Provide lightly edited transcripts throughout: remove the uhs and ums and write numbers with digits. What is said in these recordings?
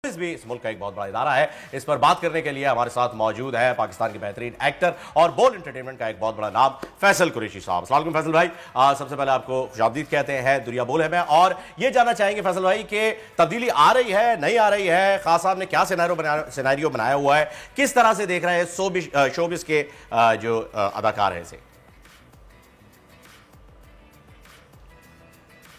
भी इस मुल्क का एक बहुत बड़ा इदारा है। इस पर बात करने के लिए हमारे साथ मौजूद है पाकिस्तान के बेहतरीन एक्टर और बोल एंटरटेनमेंट का एक बहुत बड़ा नाम फैसल कुरैशी साहब। अस्सलाम वालेकुम फैसल भाई, सबसे पहले आपको खुशामदीद कहते हैं दुनिया बोल है में, और ये जानना चाहेंगे फैसल भाई कि तब्दीली आ रही है नहीं आ रही है, खान साहब ने क्या सिनेरियो बनाया हुआ है, किस तरह से देख रहे हैं शोबिस के जो अदाकार हैं इसे?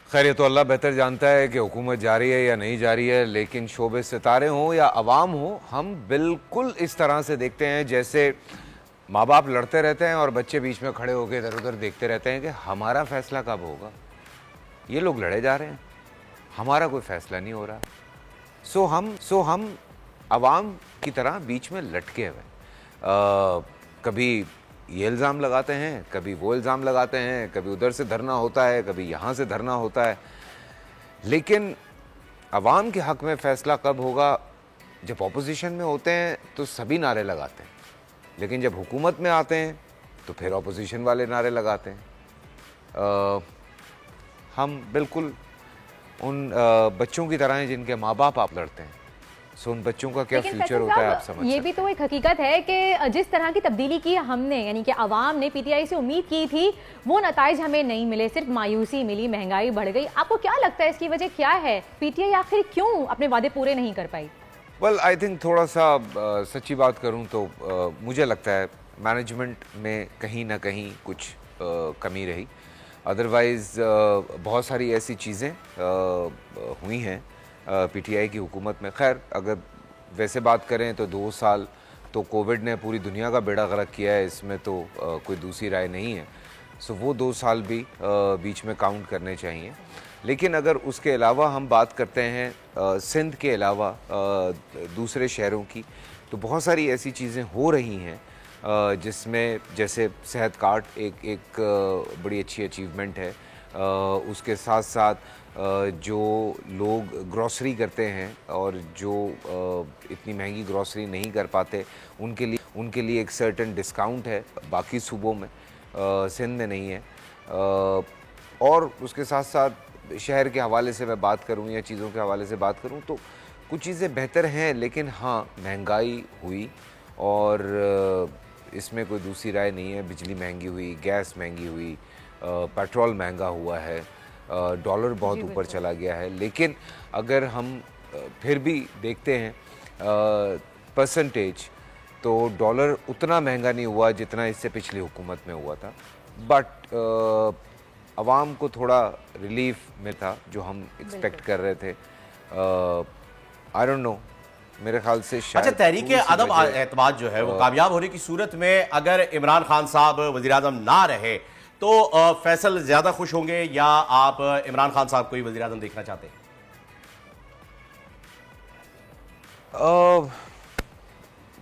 खैर ये तो अल्लाह बेहतर जानता है कि हुकूमत जारी है या नहीं जारी है, लेकिन शोबे सितारे हों या अवाम हो, हम बिल्कुल इस तरह से देखते हैं जैसे माँ बाप लड़ते रहते हैं और बच्चे बीच में खड़े होकर इधर उधर देखते रहते हैं कि हमारा फैसला कब होगा। ये लोग लड़े जा रहे हैं, हमारा कोई फैसला नहीं हो रहा। सो हम अवाम की तरह बीच में लटके हुए, कभी ये इल्ज़ाम लगाते हैं, कभी वो इल्ज़ाम लगाते हैं, कभी उधर से धरना होता है, कभी यहाँ से धरना होता है। लेकिन अवाम के हक़ में फ़ैसला कब होगा? जब ऑपोजिशन में होते हैं तो सभी नारे लगाते हैं, लेकिन जब हुकूमत में आते हैं तो फिर ऑपोजिशन वाले नारे लगाते हैं। हम बिल्कुल उन बच्चों की तरह हैं जिनके माँ बाप आप लड़ते हैं। सो उन बच्चों का क्या फ्यूचर होता है आप समझ ये भी तो एक हकीकत है कि जिस तरह की तब्दीली की हमने, यानी कि आवाम ने पीटीआई से उम्मीद की थी, वो नताइज हमें नहीं मिले, सिर्फ मायूसी मिली, महंगाई बढ़ गई। आपको क्या लगता है इसकी वजह क्या है? पीटीआई आखिर क्यों अपने वादे पूरे नहीं कर पाई? वेल आई थिंक थोड़ा सा सच्ची बात करूं तो मुझे लगता है मैनेजमेंट में कहीं ना कहीं कुछ कमी रही। अदरवाइज़ बहुत सारी ऐसी चीज़ें हुई हैं पीटीआई की हुकूमत में। खैर अगर वैसे बात करें तो 2 साल तो कोविड ने पूरी दुनिया का बेड़ा गर्क किया है, इसमें तो कोई दूसरी राय नहीं है। सो वो 2 साल भी बीच में काउंट करने चाहिए। लेकिन अगर उसके अलावा हम बात करते हैं सिंध के अलावा दूसरे शहरों की, तो बहुत सारी ऐसी चीज़ें हो रही हैं जिसमें जैसे सेहत कार्ड एक बड़ी अच्छी अचीवमेंट है। उसके साथ साथ जो लोग ग्रॉसरी करते हैं और जो इतनी महंगी ग्रॉसरी नहीं कर पाते, उनके लिए एक सर्टेन डिस्काउंट है, बाकी सूबों में सिंध में नहीं है। और उसके साथ साथ शहर के हवाले से मैं बात करूं या चीज़ों के हवाले से बात करूं तो कुछ चीज़ें बेहतर हैं, लेकिन हाँ महंगाई हुई और इसमें कोई दूसरी राय नहीं है। बिजली महंगी हुई, गैस महंगी हुई, पेट्रोल महंगा हुआ है, डॉलर बहुत ऊपर चला गया है। लेकिन अगर हम फिर भी देखते हैं परसेंटेज, तो डॉलर उतना महंगा नहीं हुआ जितना इससे पिछली हुकूमत में हुआ था। बट अवाम को थोड़ा रिलीफ में था जो हम एक्सपेक्ट कर रहे थे। आई डोंट नो, मेरे ख्याल से शायद अच्छा, तहरीक अदम एतमाद जो है वो कामयाब होने की सूरत में अगर इमरान खान साहब वज़ीर-ए-आज़म ना रहे तो फैसल ज्यादा खुश होंगे या आप इमरान खान साहब को ही वज़ीर-ए-आज़म देखना चाहते हैं?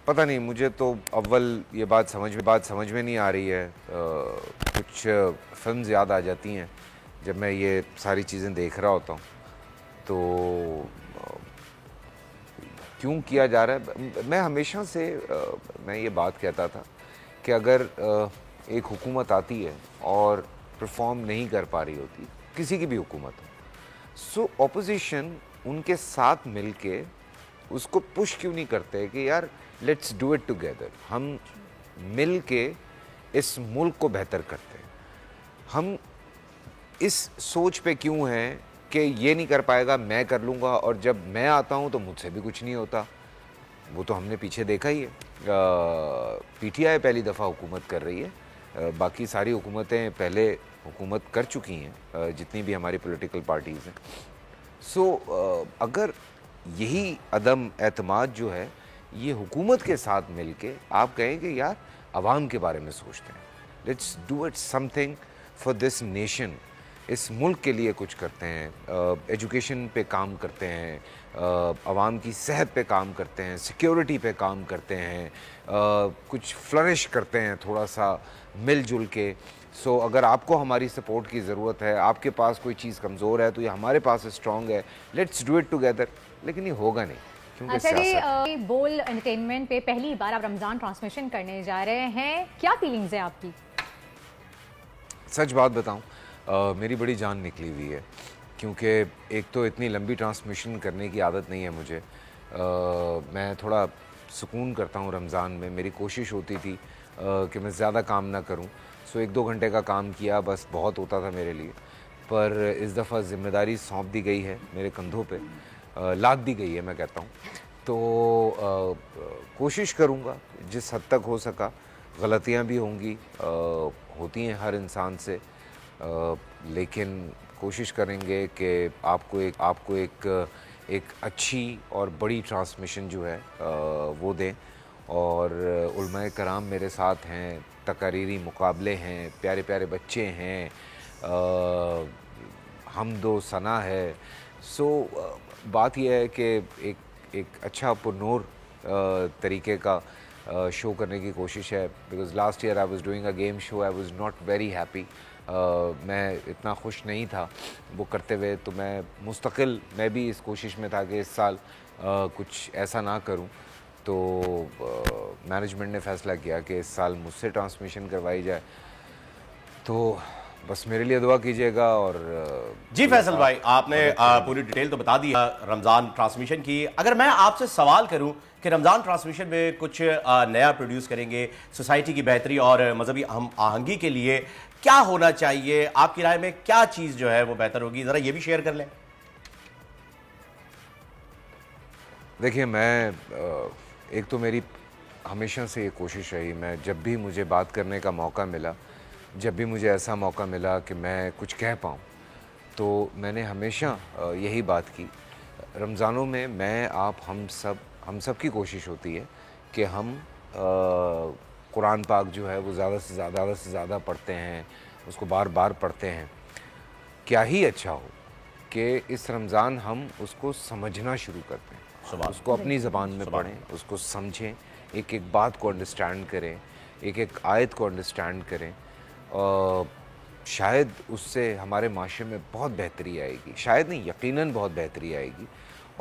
पता नहीं, मुझे तो अव्वल ये बात समझ में नहीं आ रही है। कुछ फिल्म्स याद आ जाती हैं जब मैं ये सारी चीज़ें देख रहा होता हूँ, तो क्यों किया जा रहा है। मैं हमेशा से मैं ये बात कहता था कि अगर एक हुकूमत आती है और परफॉर्म नहीं कर पा रही होती, किसी की भी हुकूमत हो, सो ऑपोजिशन उनके साथ मिलके उसको पुश क्यों नहीं करते कि यार लेट्स डू इट टुगेदर, हम मिल के इस मुल्क को बेहतर करते हैं। हम इस सोच पे क्यों हैं कि ये नहीं कर पाएगा मैं कर लूँगा, और जब मैं आता हूँ तो मुझसे भी कुछ नहीं होता। वो तो हमने पीछे देखा ही है। पीटीआई पहली दफ़ा हुकूमत कर रही है, बाकी सारी हुकूमतें पहले हुकूमत कर चुकी हैं, जितनी भी हमारी पॉलिटिकल पार्टीज़ हैं। सो अगर यही अदम एतमाद जो है ये हुकूमत के साथ मिलके आप कहें कि यार अवाम के बारे में सोचते हैं, let's do it something for this nation, इस मुल्क के लिए कुछ करते हैं, एजुकेशन पे काम करते हैं, अवाम की सेहत पे काम करते हैं, सिक्योरिटी पे काम करते हैं, कुछ फ्लरिश करते हैं थोड़ा सा मिलजुल के। सो अगर आपको हमारी सपोर्ट की ज़रूरत है, आपके पास कोई चीज़ कमज़ोर है तो ये हमारे पास स्ट्रॉन्ग है, लेट्स डू इट टुगेदर। लेकिन ये होगा नहीं क्योंकि अच्छा, बोल एंटरटेनमेंट पे पहली बार आप रमज़ान ट्रांसमिशन करने जा रहे हैं, क्या फीलिंग्स है आपकी? सच बात बताऊं, मेरी बड़ी जान निकली हुई है, क्योंकि एक तो इतनी लंबी ट्रांसमिशन करने की आदत नहीं है मुझे, मैं थोड़ा सुकून करता हूँ रमज़ान में। मेरी कोशिश होती थी कि मैं ज़्यादा काम ना करूँ, सो 1-2 घंटे का काम किया बस बहुत होता था मेरे लिए। पर इस दफ़ा ज़िम्मेदारी सौंप दी गई है मेरे कंधों पे, लाद दी गई है मैं कहता हूँ। तो कोशिश करूँगा जिस हद तक हो सका। गलतियाँ भी होंगी, होती हैं हर इंसान से, लेकिन कोशिश करेंगे कि आपको एक अच्छी और बड़ी ट्रांसमिशन जो है वो दें। और उलमाए कराम मेरे साथ हैं, तकारीरी मुकाबले हैं, प्यारे प्यारे बच्चे हैं, हमदो सना है। सो बात यह है कि एक अच्छा पुरनूर तरीके का शो करने की कोशिश है। Because last year I was doing a game show, I was not very happy. मैं इतना खुश नहीं था वो करते हुए, तो मैं भी इस कोशिश में था कि इस साल कुछ ऐसा ना करूं। तो मैनेजमेंट ने फ़ैसला किया कि इस साल मुझसे ट्रांसमिशन करवाई जाए। तो बस मेरे लिए दुआ कीजिएगा। और जी फैसल भाई, आपने पूरी डिटेल तो बता दी रमज़ान ट्रांसमिशन की। अगर मैं आपसे सवाल करूं कि रमज़ान ट्रांसमिशन में कुछ नया प्रोड्यूस करेंगे, सोसाइटी की बेहतरी और मजहबी हम आहंगी के लिए क्या होना चाहिए, आपकी राय में क्या चीज़ जो है वो बेहतर होगी, ज़रा ये भी शेयर कर लें। देखिए, मैं एक तो मेरी हमेशा से ये कोशिश रही, मैं जब भी मुझे बात करने का मौका मिला, जब भी मुझे ऐसा मौका मिला कि मैं कुछ कह पाऊँ, तो मैंने हमेशा यही बात की। रमज़ानों में मैं आप हम सब की कोशिश होती है कि हम कुरान पाक जो है वो ज़्यादा से ज़्यादा पढ़ते हैं, उसको बार बार पढ़ते हैं। क्या ही अच्छा हो कि इस रमज़ान हम उसको समझना शुरू करते हैं, उसको अपनी ज़बान में पढ़ें, उसको समझें, एक एक बात को अंडरस्टैंड करें, एक एक आयत को अंडरस्टैंड करें। शायद उससे हमारे माशरे में बहुत बेहतरी आएगी, शायद नहीं यकीनन बहुत बेहतरी आएगी।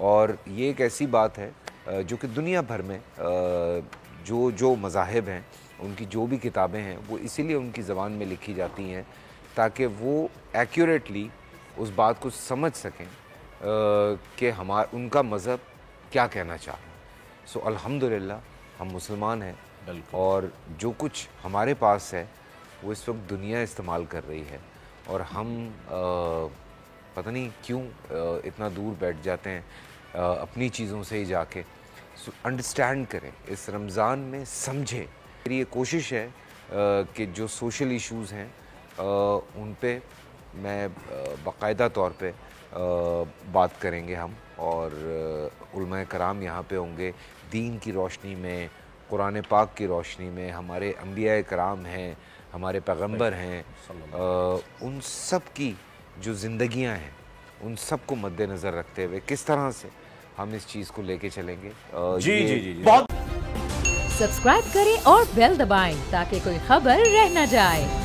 और ये एक ऐसी बात है जो कि दुनिया भर में जो मज़ाहिब हैं, उनकी जो भी किताबें हैं, वो इसीलिए उनकी ज़बान में लिखी जाती हैं ताकि वो एक्यूरेटली उस बात को समझ सकें कि उनका मज़हब क्या कहना चाह रहा है। सो अल्हम्दुलिल्लाह हम मुसलमान हैं, और जो कुछ हमारे पास है वो इस वक्त दुनिया इस्तेमाल कर रही है, और हम पता नहीं क्यों इतना दूर बैठ जाते हैं अपनी चीज़ों से ही जाके। सो अंडरस्टैंड करें, इस रमज़ान में समझें। मेरी ये कोशिश है कि जो सोशल इश्यूज़ हैं उन पे मैं बाकायदा तौर पे बात करेंगे हम, और उलमाए कराम यहाँ पे होंगे दीन की रोशनी में, कुरान पाक की रोशनी में। हमारे अंबिया कराम हैं, हमारे पैगंबर हैं, उन सब की जो ज़िंदगियाँ हैं उन सब को मद्देनज़र रखते हुए किस तरह से हम इस चीज़ को लेके चलेंगे। जी बहुत सब्सक्राइब करें और बेल दबाएं ताकि कोई खबर रह न जाए।